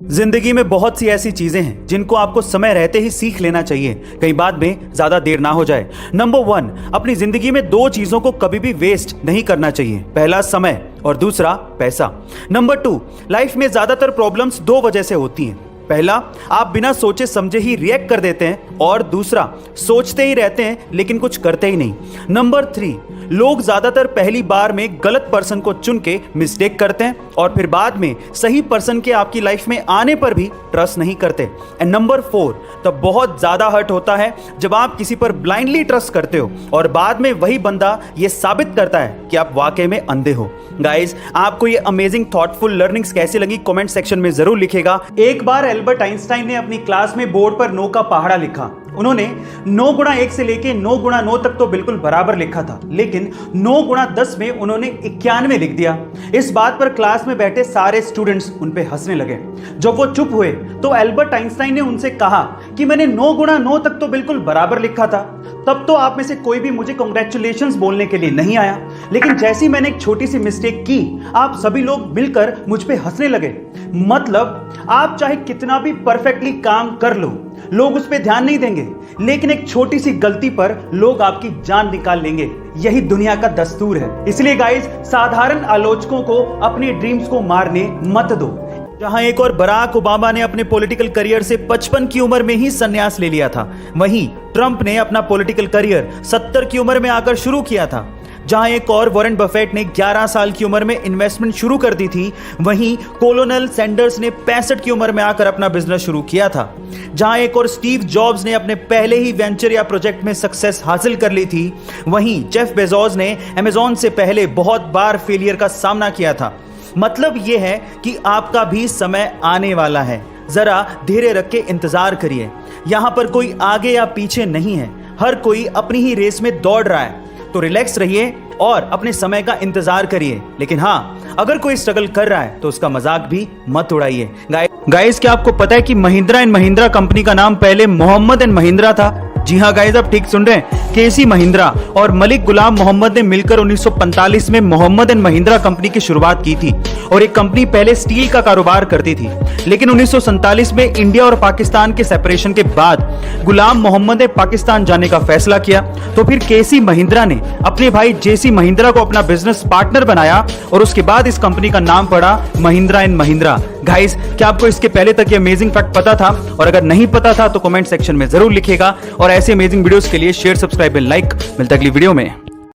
जिंदगी में बहुत सी ऐसी चीजें हैं जिनको आपको समय रहते ही सीख लेना चाहिए, कहीं बाद में ज्यादा देर ना हो जाए। नंबर 1, अपनी जिंदगी में दो चीजों को कभी भी वेस्ट नहीं करना चाहिए। पहला समय और दूसरा पैसा। नंबर 2, लाइफ में ज्यादातर प्रॉब्लम्स दो वजह से होती हैं। पहला, आप बिना सोचे समझे ही रिएक्ट कर देते हैं, और दूसरा, सोचते ही रहते हैं लेकिन कुछ करते ही नहीं। नंबर 3, लोग ज्यादातर पहली बार में गलत पर्सन को चुन के मिस्टेक करते हैं और फिर बाद में सही पर्सन के आपकी लाइफ में आने पर भी ट्रस्ट नहीं करते। एंड नंबर 4, तब बहुत ज्यादा हर्ट होता है जब आप किसी पर ब्लाइंडली ट्रस्ट करते हो और बाद में वही बंदा ये साबित करता है कि आप वाकई में अंधे हो। गाइज, आपको ये अमेजिंग थॉटफुल लर्निंग्स कैसी लगी कमेंट सेक्शन में जरूर लिखेगा। एक बार एल्बर्ट आइंस्टाइन ने अपनी क्लास में बोर्ड पर 9 का पहाड़ा लिखा। उन्होंने 9 गुणा 1 से लेके 9 गुणा 9 तक तो बिल्कुल बराबर लिखा था, लेकिन 9 गुणा 10 में उन्होंने 91 लिख दिया। इस बात पर क्लास में बैठे सारे स्टूडेंट्स उन पे हंसने लगे। जब वो चुप हुए तो एल्बर्ट आइंस्टाइन ने उनसे कहा कि मैंने 9 गुणा 9 तक तो बिल्कुल बराबर लिखा था। तब तो आप में से कोई भी मुझे कांग्रेचुलेशंस बोलने के लिए नहीं आया, लेकिन जैसे ही मैंने एक छोटी सी मिस्टेक की, आप सभी लोग मिलकर मुझ पे हंसने लगे। मतलब आप चाहे कितना भी परफेक्टली काम कर लो, लोग उस पे ध्यान नहीं देंगे, लेकिन एक छोटी सी गलती पर लोग आपकी जान निकाल लेंगे। यही दुनिया का दस्तूर है। इसलिए गाइस, साधारण आलोचकों को अपने ड्रीम्स को मारने मत दो। जहां एक और बराक ओबामा ने अपने पॉलिटिकल करियर से 55 की उम्र में ही संन्यास ले लिया था, वहीं ट्रंप ने अपना पॉलिटिकल करियर 70 की उम्र में आकर शुरू किया था। जहां एक और वॉरेन बफेट ने 11 साल की उम्र में इन्वेस्टमेंट शुरू कर दी थी, वहीं कोलोनेल सैंडर्स ने 65 की उम्र में आकर अपना बिजनेस शुरू किया था। जहां एक और स्टीव जॉब्स ने अपने पहले ही वेंचर या प्रोजेक्ट में सक्सेस हासिल कर ली थी, वहीं जेफ बेजोस ने अमेज़न से पहले बहुत बार फेलियर का सामना किया था। मतलब यह है कि आपका भी समय आने वाला है, जरा धैर्य रख के इंतजार करिए। यहां पर कोई आगे या पीछे नहीं है, हर कोई अपनी ही रेस में दौड़ रहा है। तो रिलैक्स रहिए और अपने समय का इंतजार करिए, लेकिन हाँ, अगर कोई स्ट्रगल कर रहा है तो उसका मजाक भी मत उड़ाइए। गाइस, क्या आपको पता है कि महिंद्रा एंड महिंद्रा कंपनी का नाम पहले मोहम्मद एंड महिंद्रा था? जी हाँ गाइस, आप ठीक सुन रहे हैं। केसी महिंद्रा और मलिक गुलाम मोहम्मद ने मिलकर 1945 में मोहम्मद एंड महिंद्रा कंपनी की शुरुआत की थी और एक कंपनी पहले स्टील का कारोबार करती थी, लेकिन 1947 में इंडिया और पाकिस्तान के सेपरेशन के बाद गुलाम मोहम्मद ने पाकिस्तान जाने का फैसला किया। तो फिर केसी महिंद्रा ने अपने भाई जेसी महिंद्रा को अपना बिजनेस पार्टनर बनाया और उसके बाद इस कंपनी का नाम पड़ा महिंद्रा एंड महिंद्रा। गाइस, क्या आपको इसके पहले तक ये अमेजिंग फैक्ट पता था? और अगर नहीं पता था तो कमेंट सेक्शन में जरूर लिखेगा। और ऐसे अमेजिंग वीडियोस के लिए शेयर, सब्सक्राइब एंड लाइक। मिलता है अगली वीडियो में।